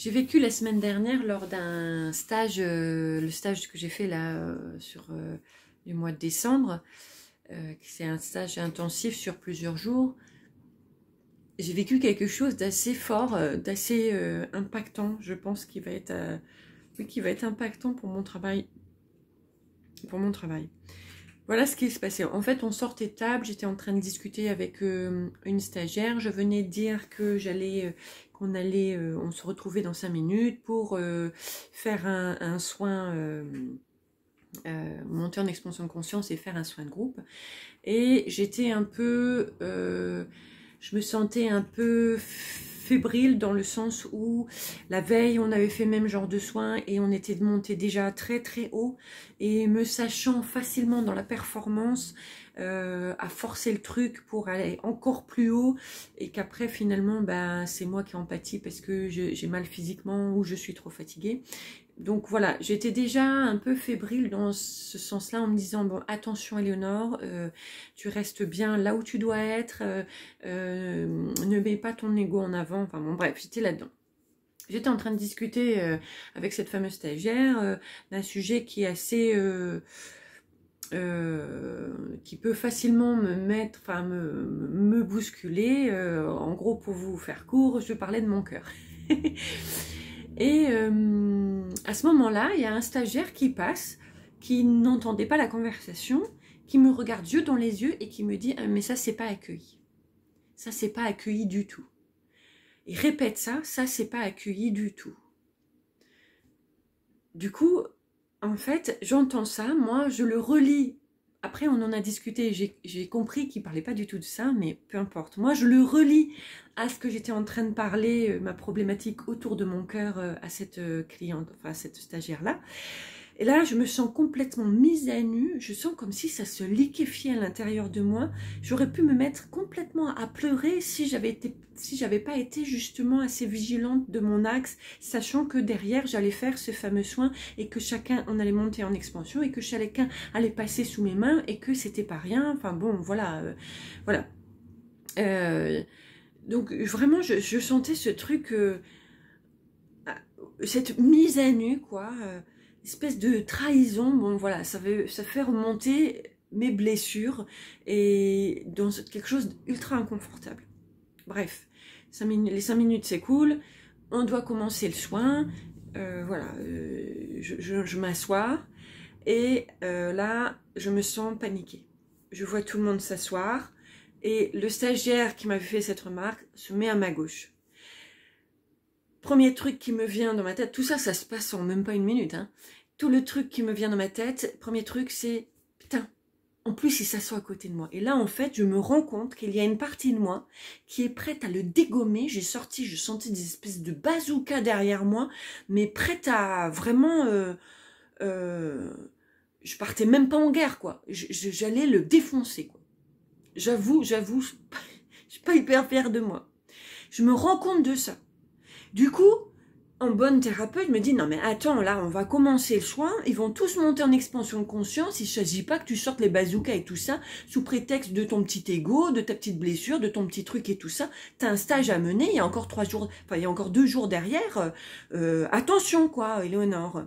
J'ai vécu la semaine dernière lors d'un stage, le stage que j'ai fait là sur le mois de décembre, c'est un stage intensif sur plusieurs jours. J'ai vécu quelque chose d'assez fort, d'assez impactant, je pense, qui va être, oui, qui va être impactant pour mon travail. Voilà ce qui se passait. En fait, on sortait de table, j'étais en train de discuter avec une stagiaire. Je venais de dire que on se retrouvait dans 5 minutes pour faire un soin, monter en expansion de conscience et faire un soin de groupe. Et j'étais un peu, je me sentais un peu fébrile dans le sens où la veille on avait fait le même genre de soins et on était monté déjà très très haut, et me sachant facilement dans la performance, à forcer le truc pour aller encore plus haut, et qu'après finalement c'est moi qui empathie parce que j'ai mal physiquement ou je suis trop fatiguée. Donc voilà, j'étais déjà un peu fébrile dans ce sens-là, en me disant, bon, attention Éléonore, tu restes bien là où tu dois être, ne mets pas ton ego en avant, enfin bon bref, j'étais là-dedans. J'étais en train de discuter avec cette fameuse stagiaire d'un sujet qui est assez... qui peut facilement me mettre, enfin me bousculer. En gros, pour vous faire court, je parlais de mon cœur. Et à ce moment-là, il y a un stagiaire qui passe, qui n'entendait pas la conversation, qui me regarde yeux dans les yeux et qui me dit « mais ça, c'est pas accueilli. Ça, c'est pas accueilli du tout. » Il répète ça, « ça, c'est pas accueilli du tout. » Du coup, en fait, j'entends ça, moi, je le relis. Après, on en a discuté, j'ai compris qu'il ne parlait pas du tout de ça, mais peu importe. Moi, je le relis à ce que j'étais en train de parler, ma problématique autour de mon cœur à cette cliente, enfin à cette stagiaire-là. Et là, je me sens complètement mise à nu, je sens comme si ça se liquéfiait à l'intérieur de moi. J'aurais pu me mettre complètement à pleurer si j'avais pas été justement assez vigilante de mon axe, sachant que derrière, j'allais faire ce fameux soin et que chacun en allait monter en expansion et que chacun allait passer sous mes mains et que c'était pas rien. Enfin bon, voilà. Voilà. Donc vraiment, je sentais ce truc, cette mise à nu, quoi. Espèce de trahison, bon voilà, ça fait remonter mes blessures et dans quelque chose d'ultra inconfortable. Bref, les 5 minutes s'écoulent, on doit commencer le soin, voilà, je m'assois et là, je me sens paniquée. Je vois tout le monde s'asseoir et le stagiaire qui m'avait fait cette remarque se met à ma gauche. Premier truc qui me vient dans ma tête, tout ça, ça se passe en même pas une minute, hein. Tout le truc qui me vient dans ma tête, premier truc, c'est, putain, en plus, il s'assoit à côté de moi. Et là, en fait, je me rends compte qu'il y a une partie de moi qui est prête à le dégommer. Je sentais des espèces de bazookas derrière moi, mais prête à vraiment... je partais même pas en guerre, quoi. J'allais le défoncer, quoi. J'avoue, je suis pas hyper fière de moi. Je me rends compte de ça. Du coup, en bonne thérapeute, je me dis, non mais attends, là, on va commencer le soin, ils vont tous monter en expansion de conscience, il ne s'agit pas que tu sortes les bazookas et tout ça, sous prétexte de ton petit ego, de ta petite blessure, de ton petit truc et tout ça. Tu as un stage à mener, il y a encore 3 jours, enfin, il y a encore 2 jours derrière, attention, quoi, Éléonore.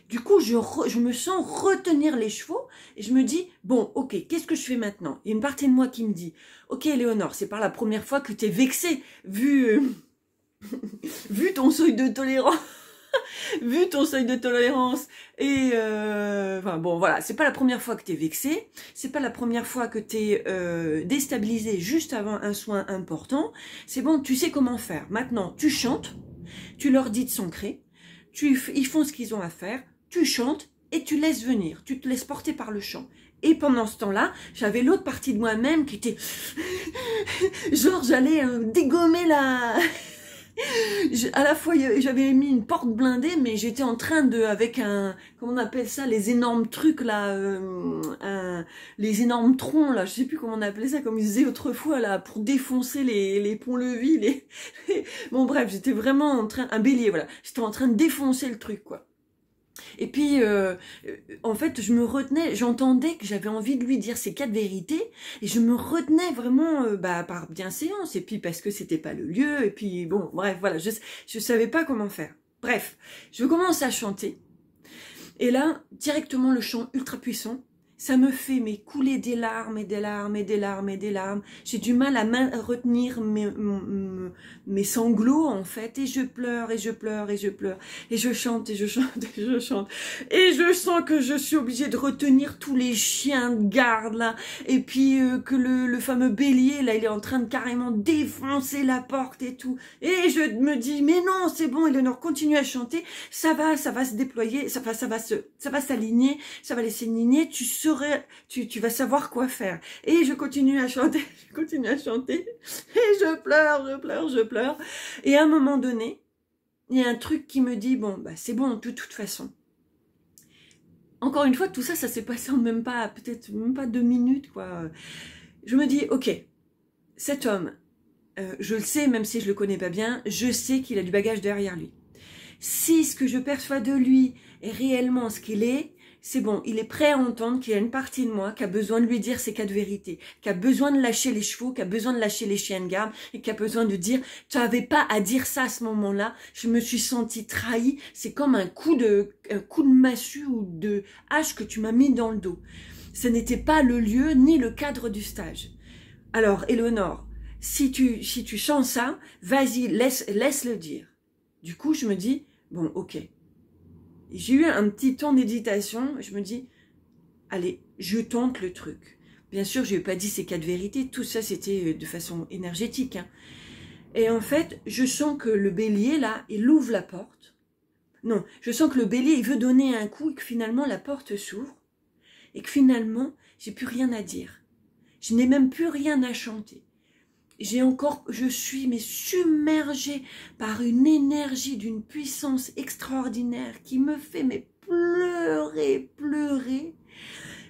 Du coup, je me sens retenir les chevaux, et je me dis, bon, ok, qu'est-ce que je fais maintenant? Il y a une partie de moi qui me dit, ok, Éléonore, c'est pas la première fois que tu es vexée, vu ton seuil de tolérance, vu ton seuil de tolérance, et enfin bon voilà, c'est pas la première fois que t'es vexé, c'est pas la première fois que t'es déstabilisé juste avant un soin important, c'est bon, tu sais comment faire. Maintenant, tu chantes, tu leur dis de s'ancrer, ils font ce qu'ils ont à faire, tu chantes et tu laisses venir, tu te laisses porter par le chant. Et pendant ce temps-là, j'avais l'autre partie de moi-même qui était genre j'allais dégommer la... À la fois, j'avais mis une porte blindée, mais j'étais en train de, avec un, comment on appelle ça, les énormes trucs là, les énormes troncs là, je sais plus comment on appelait ça, comme ils disaient autrefois là, pour défoncer les ponts-levis, bon bref, j'étais vraiment en train, un bélier, voilà, j'étais en train de défoncer le truc, quoi. Et puis, en fait, je me retenais, j'entendais que j'avais envie de lui dire ces 4 vérités, et je me retenais vraiment par bienséance, et puis parce que c'était pas le lieu, et puis bon, bref, voilà, je savais pas comment faire. Bref, je commence à chanter. Et là, directement, le chant ultra puissant, ça me fait couler des larmes et des larmes et des larmes et des larmes. J'ai du mal à retenir mes sanglots, en fait. Et je pleure, et je pleure, et je pleure. Et je chante, et je chante, et je chante. Et je sens que je suis obligée de retenir tous les chiens de garde, là. Et puis que le fameux bélier, là, il est en train de carrément défoncer la porte et tout. Et je me dis, mais non, c'est bon, Eleonore, continue à chanter. Ça va se déployer, ça va s'aligner, ça va laisser ligner. Tu vas savoir quoi faire. Et je continue à chanter, je continue à chanter, et je pleure, je pleure, je pleure. Et à un moment donné, il y a un truc qui me dit, bon, bah c'est bon, de toute façon. Encore une fois, tout ça, ça s'est passé en peut-être même pas 2 minutes, quoi. Je me dis, ok, cet homme, je le sais, même si je le connais pas bien, je sais qu'il a du bagage derrière lui. Si ce que je perçois de lui est réellement ce qu'il est, c'est bon, il est prêt à entendre qu'il y a une partie de moi qui a besoin de lui dire ses 4 vérités, qui a besoin de lâcher les chevaux, qui a besoin de lâcher les chiens de garde et qui a besoin de dire « tu n'avais pas à dire ça à ce moment-là, je me suis sentie trahie, c'est comme un coup de massue ou de hache que tu m'as mis dans le dos. Ce n'était pas le lieu ni le cadre du stage. Alors, Eleonore, si tu sens ça, vas-y, laisse-le dire. » Du coup, je me dis « bon, ok. » J'ai eu un petit temps d'hésitation, je me dis, allez, je tente le truc. Bien sûr, je lui ai pas dit ces 4 vérités, tout ça c'était de façon énergétique. Hein. Et en fait, je sens que le bélier, là, il ouvre la porte. Non, je sens que le bélier, il veut donner un coup et que finalement la porte s'ouvre. Et que finalement, j'ai plus rien à dire. Je n'ai même plus rien à chanter. Je suis submergée par une énergie d'une puissance extraordinaire qui me fait pleurer.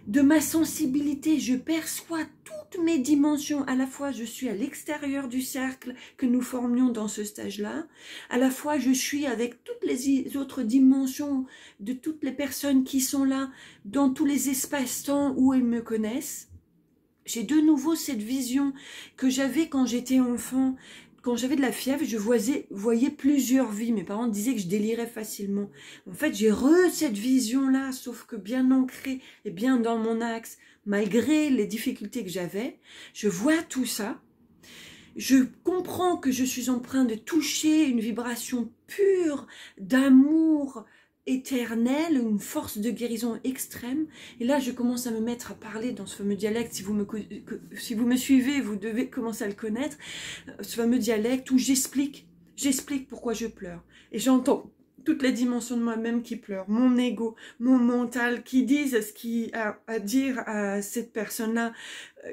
De ma sensibilité, je perçois toutes mes dimensions. À la fois, je suis à l'extérieur du cercle que nous formions dans ce stage-là. À la fois, je suis avec toutes les autres dimensions de toutes les personnes qui sont là, dans tous les espaces-temps où elles me connaissent. J'ai de nouveau cette vision que j'avais quand j'étais enfant. Quand j'avais de la fièvre, je voyais plusieurs vies. Mes parents disaient que je délirais facilement. En fait, j'ai cette vision-là, sauf que bien ancrée et bien dans mon axe, malgré les difficultés que j'avais. Je vois tout ça. Je comprends que je suis en train de toucher une vibration pure d'amour, éternelle, une force de guérison extrême. Et là, je commence à me mettre à parler dans ce fameux dialecte. Si vous me suivez, vous devez commencer à le connaître. Ce fameux dialecte où j'explique pourquoi je pleure. Et j'entends toutes les dimensions de moi-même qui pleurent. Mon ego, mon mental qui disent ce qu'il a à dire à cette personne-là,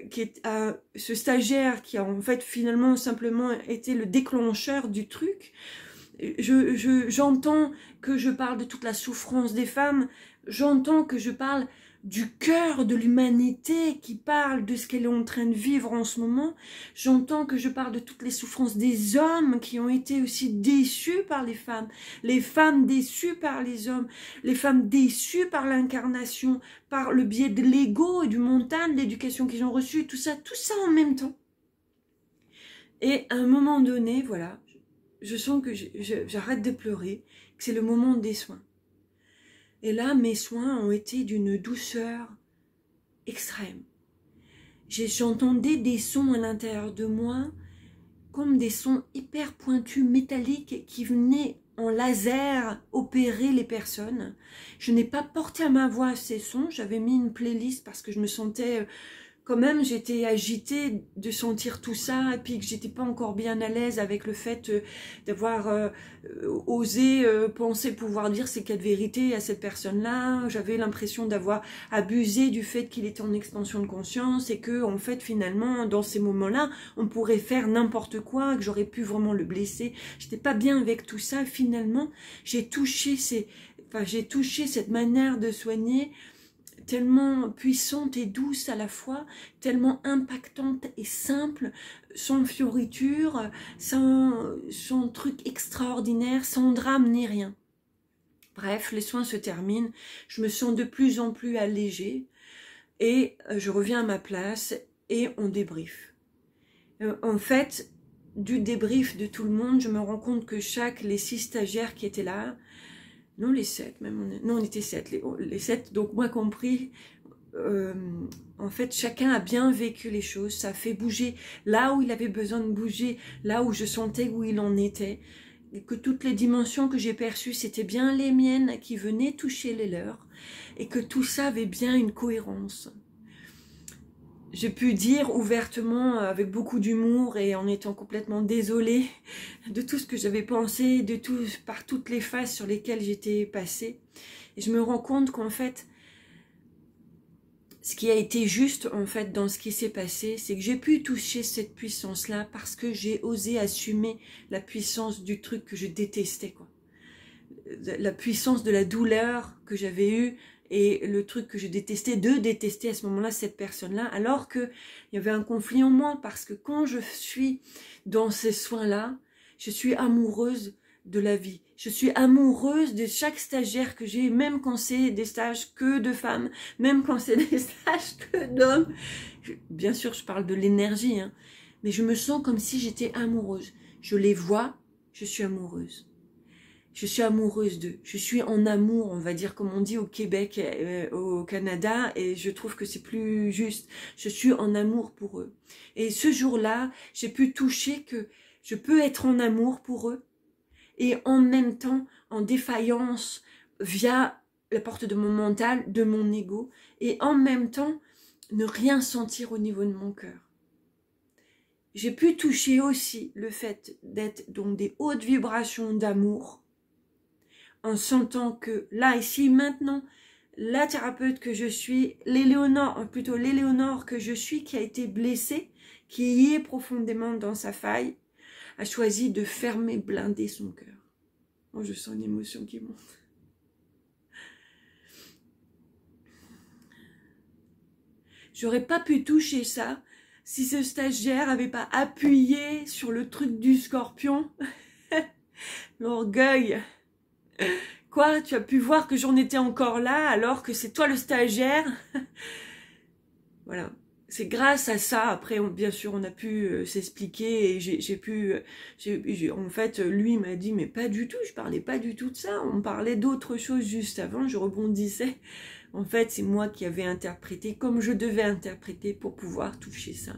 qui est à ce stagiaire qui a en fait finalement simplement été le déclencheur du truc. J'entends que je parle de toute la souffrance des femmes, j'entends que je parle du cœur de l'humanité qui parle de ce qu'elle est en train de vivre en ce moment, j'entends que je parle de toutes les souffrances des hommes qui ont été aussi déçus par les femmes déçues par les hommes, les femmes déçues par l'incarnation, par le biais de l'ego et du mental, de l'éducation qu'ils ont reçue, tout ça en même temps. Et à un moment donné, voilà, je sens que j'arrête de pleurer, que c'est le moment des soins. Et là, mes soins ont été d'une douceur extrême. J'entendais des sons à l'intérieur de moi, comme des sons hyper pointus, métalliques, qui venaient en laser opérer les personnes. Je n'ai pas porté à ma voix ces sons, j'avais mis une playlist parce que je me sentais... Quand même, j'étais agitée de sentir tout ça et puis que j'étais pas encore bien à l'aise avec le fait d'avoir osé penser pouvoir dire ces 4 vérités à cette personne-là. J'avais l'impression d'avoir abusé du fait qu'il était en extension de conscience et que, en fait, finalement, dans ces moments-là, on pourrait faire n'importe quoi, que j'aurais pu vraiment le blesser. J'étais pas bien avec tout ça. Finalement, j'ai touché cette manière de soigner tellement puissante et douce à la fois, tellement impactante et simple, sans fioriture, sans truc extraordinaire, sans drame ni rien. Bref, les soins se terminent, je me sens de plus en plus allégée et je reviens à ma place et on débriefe. En fait, du débrief de tout le monde, je me rends compte que les 6 stagiaires qui étaient là, non les 7 même, non on était 7, les 7, donc moi compris, en fait chacun a bien vécu les choses, ça a fait bouger là où il avait besoin de bouger, là où je sentais où il en était, et que toutes les dimensions que j'ai perçues c'était bien les miennes qui venaient toucher les leurs, et que tout ça avait bien une cohérence. J'ai pu dire ouvertement, avec beaucoup d'humour et en étant complètement désolée de tout ce que j'avais pensé, par toutes les phases sur lesquelles j'étais passée. Et je me rends compte qu'en fait, ce qui a été juste en fait dans ce qui s'est passé, c'est que j'ai pu toucher cette puissance-là parce que j'ai osé assumer la puissance du truc que je détestais, quoi. La puissance de la douleur que j'avais eue, et le truc que je détestais, de détester à ce moment-là cette personne-là, alors qu'il y avait un conflit en moi, parce que quand je suis dans ces soins-là, je suis amoureuse de la vie. Je suis amoureuse de chaque stagiaire que j'ai, même quand c'est des stages que de femmes, même quand c'est des stages que d'hommes. Bien sûr, je parle de l'énergie, hein, mais je me sens comme si j'étais amoureuse. Je les vois, je suis amoureuse. Je suis amoureuse d'eux. Je suis en amour, on va dire, comme on dit au Québec, au Canada, et je trouve que c'est plus juste. Je suis en amour pour eux. Et ce jour-là, j'ai pu toucher que je peux être en amour pour eux, et en même temps, en défaillance, via la porte de mon mental, de mon ego, et en même temps, ne rien sentir au niveau de mon cœur. J'ai pu toucher aussi le fait d'être dans des hautes vibrations d'amour, en sentant que là, ici, maintenant, la thérapeute que je suis, l'Éléonore que je suis, qui a été blessée, qui y est profondément dans sa faille, a choisi de fermer, blinder son cœur. Oh, je sens une émotion qui monte. J'aurais pas pu toucher ça si ce stagiaire avait pas appuyé sur le truc du scorpion. L'orgueil. Quoi, tu as pu voir que j'en étais encore là alors que c'est toi le stagiaire? Voilà, c'est grâce à ça, après bien sûr on a pu s'expliquer et j'ai pu, en fait lui m'a dit mais pas du tout, je parlais pas du tout de ça, on parlait d'autre chose juste avant, je rebondissais. En fait c'est moi qui avais interprété comme je devais interpréter pour pouvoir toucher ça.